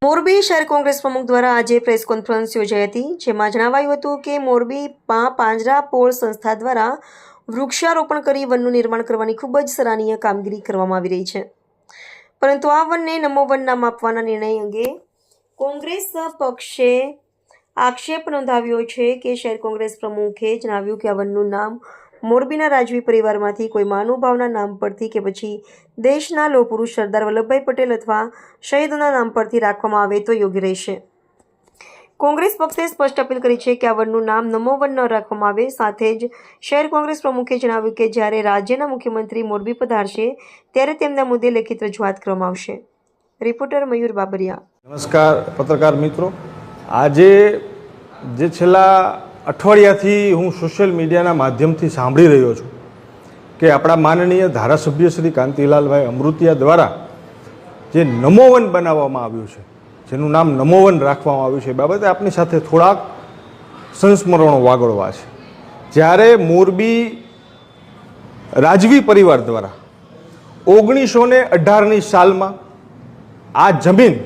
મોરબી શહેર કોંગ્રેસ પ્રમુખ દ્વારા આજે પ્રેસ કોન્ફરન્સ યોજાઈ હતી, જેમાં જણાવાયું હતું કે મોરબીમાં પાંજરાપોળ સંસ્થા દ્વારા વૃક્ષારોપણ કરી વનનું નિર્માણ કરવાની ખૂબ જ સરાહનીય કામગીરી કરવામાં આવી રહી છે, પરંતુ આ વનને નમો વન નામ આપવાના નિર્ણય અંગે કોંગ્રેસ પક્ષે આક્ષેપ નોંધાવ્યો છે કે શહેર કોંગ્રેસ પ્રમુખે જણાવ્યું કે આ વનનું નામ મોરબીના રાજવી પરિવારમાંથી કોઈ મહાનુભાવના નામ પરથી કે પછી દેશના લોહ પુરુષ સરદાર વલ્લભભાઈ પટેલ અથવા શહીદોના નામ પરથી રાખવામાં આવે તો યોગ્ય રહેશે। કોંગ્રેસ પક્ષે સ્પષ્ટ અપીલ કરી છે કે આ વનનું નામ નમો વન ન રાખવામાં આવે। સાથે જ શહેર કોંગ્રેસ પ્રમુખે જણાવ્યું કે જ્યારે રાજ્યના મુખ્યમંત્રી મોરબી પધારશે ત્યારે તેમના મુદ્દે લેખિત રજૂઆત કરવામાં આવશે। રિપોર્ટર મયુર બાબરિયા। નમસ્કાર પત્રકાર મિત્રો, આજે જે છેલ્લા અઠવાડિયાથી હું સોશિયલ મીડિયાના માધ્યમથી સાંભળી રહ્યો છું કે આપણા માનનીય ધારાસભ્ય શ્રી કાંતિલાલભાઈ અમૃતિયા દ્વારા જે નમોવન બનાવવામાં આવ્યું છે, જેનું નામ નમોવન રાખવામાં આવ્યું છે, એ બાબતે આપની સાથે થોડાક સંસ્મરણો વાગળવા છે। જ્યારે મોરબી રાજવી પરિવાર દ્વારા 1918ની સાલમાં આ જમીન,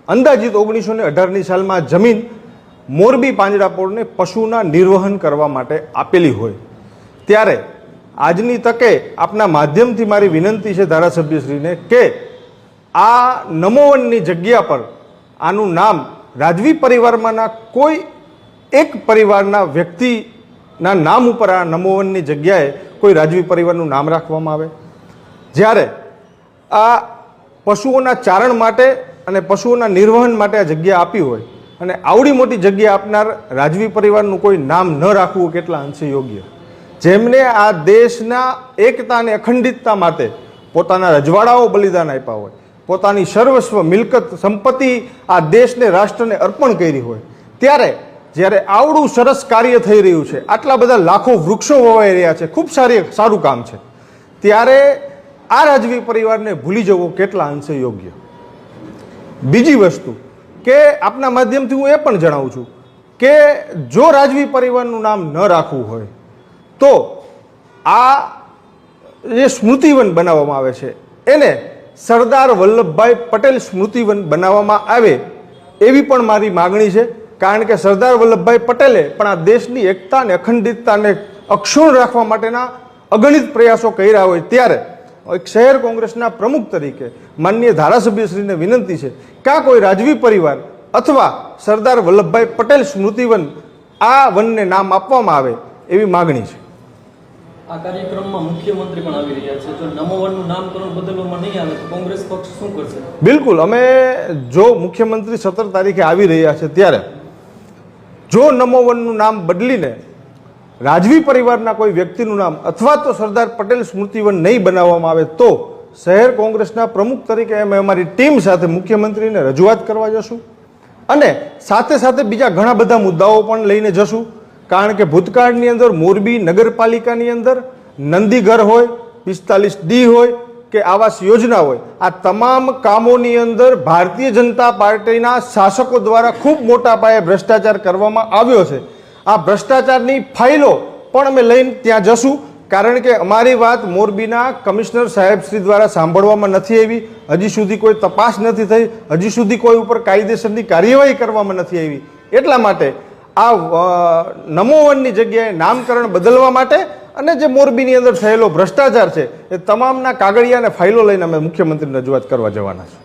અંદાજિત 1918ની સાલમાં આ જમીન મોરબી પાંજરાપોળને પશુના નિર્વહન કરવા માટે આપેલી હોય, ત્યારે આજની તકે આપના માધ્યમથી મારી વિનંતી છે ધારાસભ્યશ્રીને કે આ નમોવનની જગ્યા પર આનું નામ રાજવી પરિવારમાંના કોઈ એક પરિવારના વ્યક્તિના નામ ઉપર આ નમોવનની જગ્યાએ કોઈ રાજવી પરિવારનું નામ રાખવામાં આવે। જ્યારે આ પશુઓના ચારણ માટે અને પશુઓના નિર્વહન માટે આ જગ્યા આપી હોય અને આવડી મોટી જગ્યા આપનાર રાજવી પરિવારનું કોઈ નામ ન રાખવું કેટલા અંશે યોગ્ય? જેમને આ દેશના એકતા અને અખંડિતતા માટે પોતાના રજવાડાઓ બલિદાન આપ્યા હોય, પોતાની સર્વસ્વ મિલકત સંપત્તિ આ દેશને રાષ્ટ્રને અર્પણ કરી હોય, ત્યારે જ્યારે આવડું સરસ કાર્ય થઈ રહ્યું છે, આટલા બધા લાખો વૃક્ષો વવાઈ રહ્યા છે, ખૂબ સારું કામ છે, ત્યારે આ રાજવી પરિવારને ભૂલી જવો કેટલા અંશે યોગ્ય? બીજી વસ્તુ કે આપના માધ્યમથી હું એ પણ જણાવું છું કે જો રાજવી પરિવારનું નામ ન રાખવું હોય તો આ જે સ્મૃતિવન બનાવવામાં આવે છે એને સરદાર વલ્લભભાઈ પટેલ સ્મૃતિવન બનાવવામાં આવે એવી પણ મારી માગણી છે। કારણ કે સરદાર વલ્લભભાઈ પટેલે પણ આ દેશની એકતા અને અખંડિતતાને અક્ષુણ્ણ રાખવા માટેના અગણિત પ્રયાસો કર્યા હોય, ત્યારે એક શહેર કોંગ્રેસના પ્રમુખ તરીકે માનનીય ધારાસભ્યશ્રીને વિનંતી છે કે આ કોઈ રાજવી પરિવાર અથવા સરદાર વલ્લભભાઈ પટેલ સ્મૃતિવન આ વનને નામ આપવામાં આવે એવી માગણી છે। આ કાર્યક્રમમાં મુખ્યમંત્રી પણ આવી રહ્યા છે, જો નમોવનનું નામકરણ બદલવામાં નહીં આવે તો કોંગ્રેસ પક્ષ શું કરશે? બિલકુલ, અમે જો મુખ્યમંત્રી 17 તારીખે આવી રહ્યા છે ત્યારે જો નમોવનનું નામ બદલીને રાજવી પરિવારના કોઈ વ્યક્તિનું નામ અથવા તો સરદાર પટેલ સ્મૃતિવન નહીં બનાવવામાં આવે તો શહેર કોંગ્રેસના પ્રમુખ તરીકે અમે અમારી ટીમ સાથે મુખ્યમંત્રીને રજૂઆત કરવા જશું અને સાથે સાથે બીજા ઘણા બધા મુદ્દાઓ પણ લઈને જશું। કારણ કે ભૂતકાળની અંદર મોરબી નગરપાલિકાની અંદર નંદીઘર હોય, 45D હોય કે આવાસ યોજના હોય, આ તમામ કામોની અંદર ભારતીય જનતા પાર્ટીના શાસકો દ્વારા ખૂબ મોટા પાયે ભ્રષ્ટાચાર કરવામાં આવ્યો છે। આ ભ્રષ્ટાચારની ફાઇલો પણ અમે લઈને ત્યાં જશું, કારણ કે અમારી વાત મોરબીના કમિશનર સાહેબ શ્રી દ્વારા સાંભળવામાં નથી આવી, હજી સુધી કોઈ તપાસ નથી થઈ, હજી સુધી કોઈ ઉપર કાયદેસરની કાર્યવાહી કરવામાં નથી આવી। એટલા માટે આ નમોવનની જગ્યાએ નામકરણ બદલવા માટે અને જે મોરબીની અંદર થયેલો ભ્રષ્ટાચાર છે એ તમામના કાગળિયા અને ફાઇલો લઈને અમે મુખ્યમંત્રીને રજૂઆત કરવા જવાના છે।